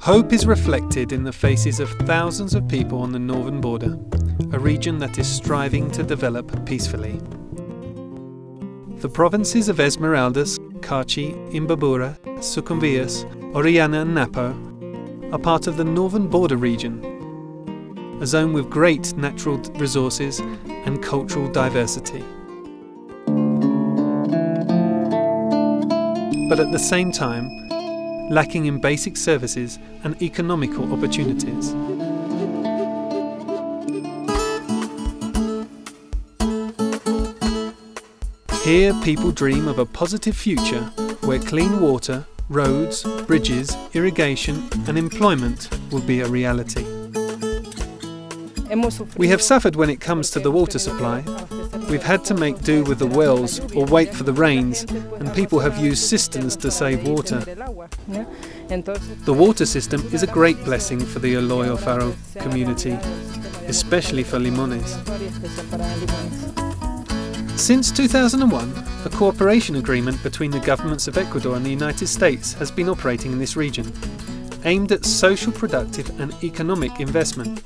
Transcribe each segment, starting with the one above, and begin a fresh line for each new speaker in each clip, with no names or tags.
Hope is reflected in the faces of thousands of people on the northern border, a region that is striving to develop peacefully. The provinces of Esmeraldas, Carchi, Imbabura, Sucumbíos, Orellana and Napo are part of the northern border region, a zone with great natural resources and cultural diversity. But at the same time, lacking in basic services and economical opportunities. Here people dream of a positive future where clean water, roads, bridges, irrigation and employment will be a reality. We have suffered when it comes to the water supply. We've had to make do with the wells or wait for the rains, and people have used cisterns to save water. The water system is a great blessing for the Oloyo Faro community, especially for Limones. Since 2001, a cooperation agreement between the governments of Ecuador and the United States has been operating in this region, aimed at social, productive and economic investment.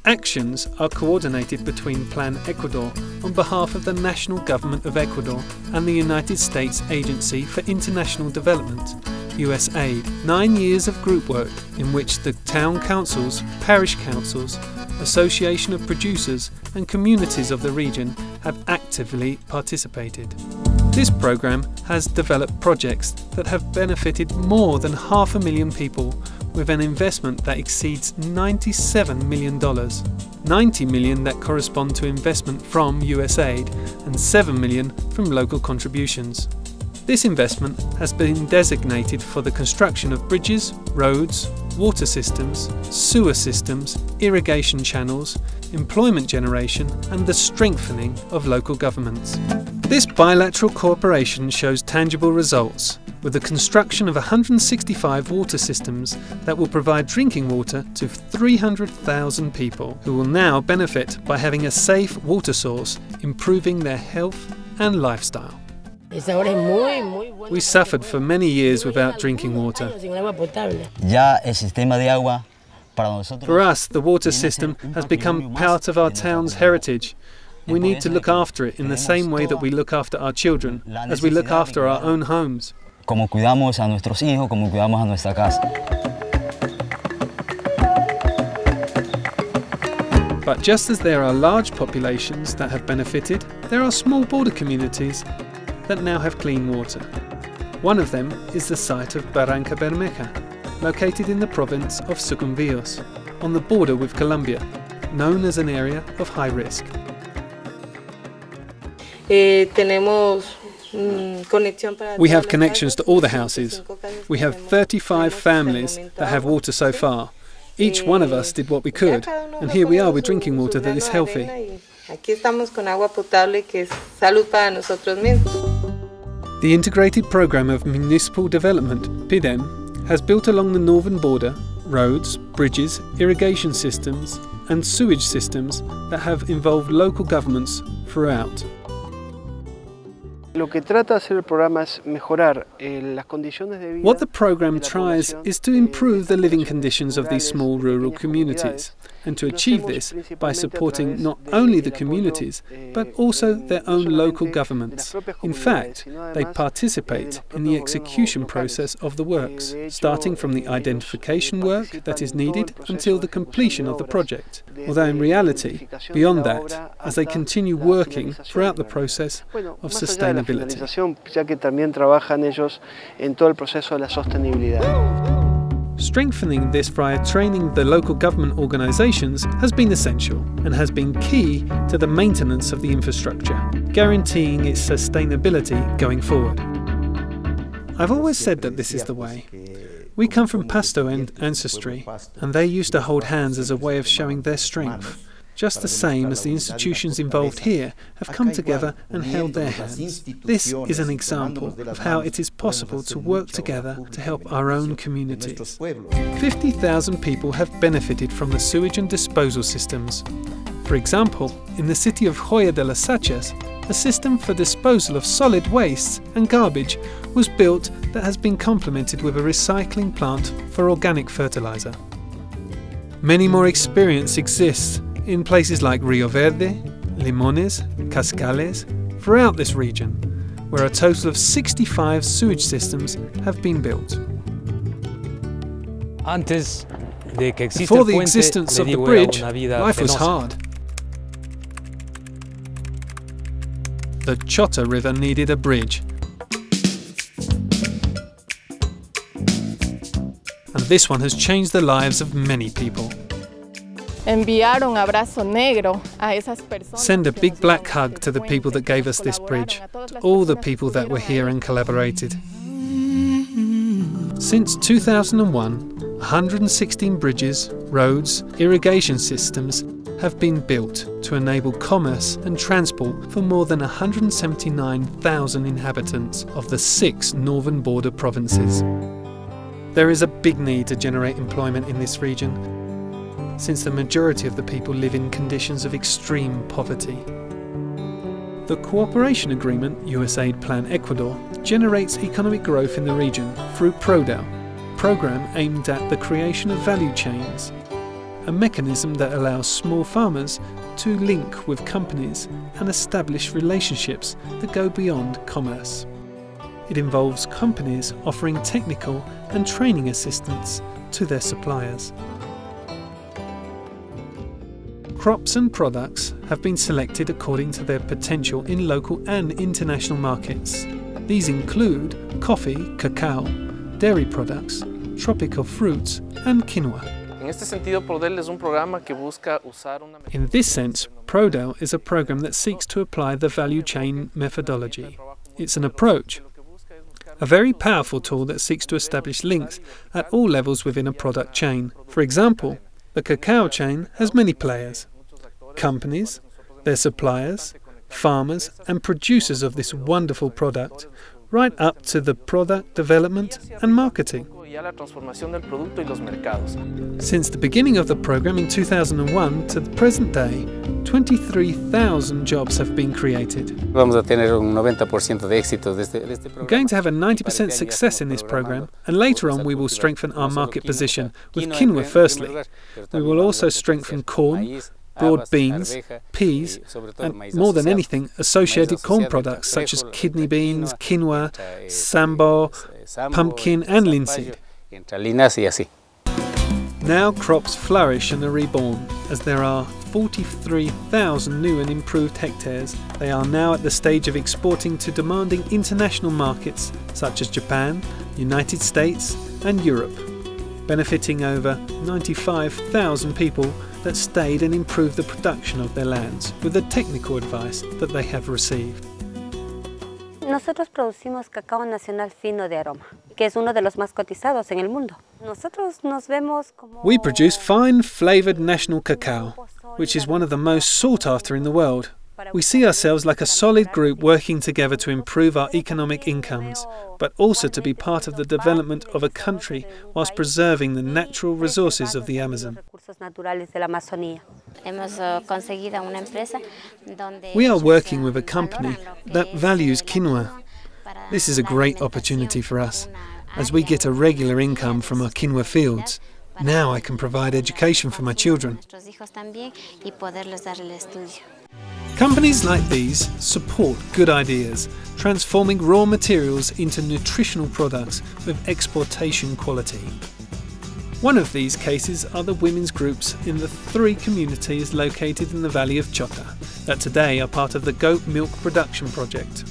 Actions are coordinated between Plan Ecuador on behalf of the National Government of Ecuador and the United States Agency for International Development, USAID. 9 years of group work in which the town councils, parish councils, association of producers and communities of the region have actively participated. This programme has developed projects that have benefited more than 500,000 people with an investment that exceeds $97 million, 90 million that correspond to investment from USAID and $7 million from local contributions. This investment has been designated for the construction of bridges, roads, water systems, sewer systems, irrigation channels, employment generation and the strengthening of local governments. This bilateral cooperation shows tangible results, with the construction of 165 water systems that will provide drinking water to 300,000 people, who will now benefit by having a safe water source, improving their health and lifestyle. We suffered for many years without drinking water. For us, the water system has become part of our town's heritage. We need to look after it in the same way that we look after our children, as we look after our own homes.
Como cuidamos a nuestros hijos, como cuidamos a nuestra casa.
But just as there are large populations that have benefited, there are small border communities that now have clean water. One of them is the site of Barranca Bermeja, located in the province of Sucumbíos, on the border with Colombia, known as an area of high risk. We have connections to all the houses. We have 35 families that have water so far. Each one of us did what we could, and here we are with drinking water that is healthy. The Integrated Programme of Municipal Development, PIDEM, has built along the northern border roads, bridges, irrigation systems and sewage systems that have involved local governments throughout.
What the
programme tries is to improve the living conditions of these small rural communities, and to achieve this by supporting not only the communities, but also their own local governments. In fact, they participate in the execution process of the works, starting from the identification work that is needed until the completion of the project, although in reality, beyond that, as they continue working throughout the process of sustainability. Strengthening this via training the local government organisations has been essential and has been key to the maintenance of the infrastructure, guaranteeing its sustainability going forward. I've always said that this is the way. We come from Pasto ancestry, and they used to hold hands as a way of showing their strength, just the same as the institutions involved here have come together and held their hands. This is an example of how it is possible to work together to help our own communities. 50,000 people have benefited from the sewage and disposal systems. For example, in the city of Joya de las Sachas, a system for disposal of solid wastes and garbage was built that has been complemented with a recycling plant for organic fertilizer. Many more experience exists in places like Rio Verde, Limones, Cascales, throughout this region, where a total of 65 sewage systems have been built. Before the existence of the bridge, life was hard. The Chota River needed a bridge. And this one has changed the lives of many people. Send a big black hug to the people that gave us this bridge, to all the people that were here and collaborated. Since 2001, 116 bridges, roads, irrigation systems have been built to enable commerce and transport for more than 179,000 inhabitants of the 6 northern border provinces. There is a big need to generate employment in this region, since the majority of the people live in conditions of extreme poverty. The Cooperation Agreement USAID Plan Ecuador generates economic growth in the region through PRODAL, a program aimed at the creation of value chains, a mechanism that allows small farmers to link with companies and establish relationships that go beyond commerce. It involves companies offering technical and training assistance to their suppliers. Crops and products have been selected according to their potential in local and international markets. These include coffee, cacao, dairy products, tropical fruits and quinoa. In this sense, PRODAL is a program that seeks to apply the value chain methodology. It's an approach, a very powerful tool that seeks to establish links at all levels within a product chain. For example, the cacao chain has many players: companies, their suppliers, farmers and producers of this wonderful product, right up to the product development and marketing. Since the beginning of the program in 2001 to the present day, 23,000 jobs have been created. We're going to have a 90% success in this program, and later on we will strengthen our market position with quinoa firstly. We will also strengthen corn, broad beans, peas, and more than anything, associated corn products such as kidney beans, quinoa, sambo, pumpkin and linseed. Now crops flourish and are reborn, as there are 43,000 new and improved hectares. They are now at the stage of exporting to demanding international markets such as Japan, United States and Europe, benefiting over 95,000 people that stayed and improved the production of their lands with the technical advice that they have received.
Nosotros producimos cacao nacional fino de aroma, que es uno de los más cotizados en el mundo. Nosotros nos vemos como...
We produce fine flavoured national cacao, which is one of the most sought after in the world. We see ourselves like a solid group working together to improve our economic incomes, but also to be part of the development of a country whilst preserving the natural resources of the Amazon. We are working with a company that values quinoa. This is a great opportunity for us, as we get a regular income from our quinoa fields. Now I can provide education for my children. Companies like these support good ideas, transforming raw materials into nutritional products with exportation quality. One of these cases are the women's groups in the 3 communities located in the valley of Chota, that today are part of the goat milk production project.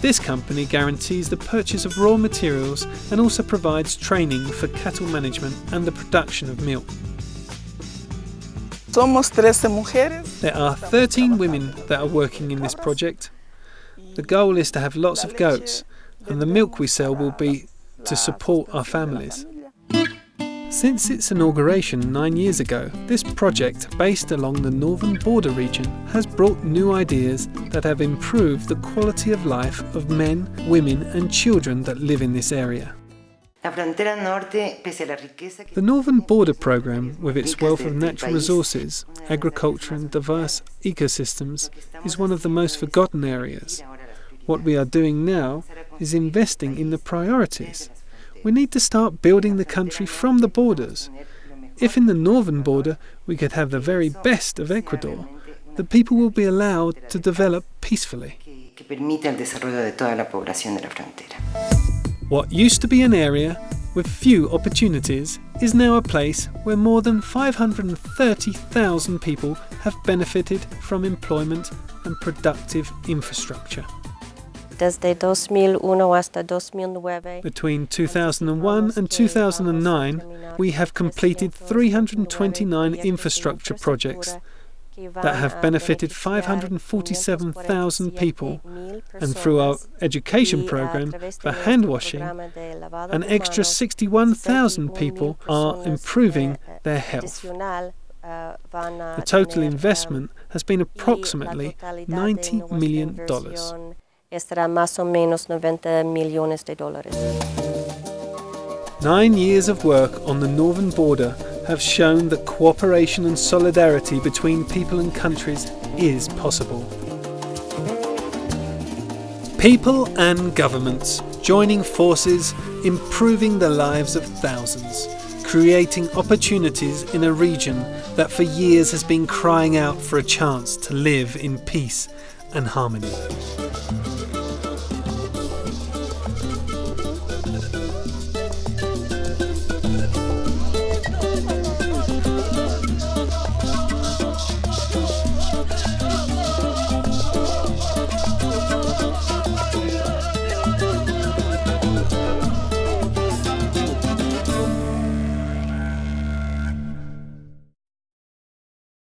This company guarantees the purchase of raw materials and also provides training for cattle management and the production of milk. There are 13 women that are working in this project. The goal is to have lots of goats, and the milk we sell will be to support our families. Since its inauguration 9 years ago, this project, based along the northern border region, has brought new ideas that have improved the quality of life of men, women and children that live in this area. The Northern Border Programme, with its wealth of natural resources, agriculture and diverse ecosystems, is one of the most forgotten areas. What we are doing now is investing in the priorities. We need to start building the country from the borders. If in the northern border we could have the very best of Ecuador, the people will be allowed to develop peacefully. What used to be an area with few opportunities is now a place where more than 530,000 people have benefited from employment and productive infrastructure. Between 2001 and 2009, we have completed 329 infrastructure projects that have benefited 547,000 people, and through our education program for hand washing, an extra 61,000 people are improving their health. The total investment has been approximately $90 million. 9 years of work on the northern border have shown that cooperation and solidarity between people and countries is possible. People and governments joining forces, improving the lives of thousands, creating opportunities in a region that for years has been crying out for a chance to live in peace and harmony.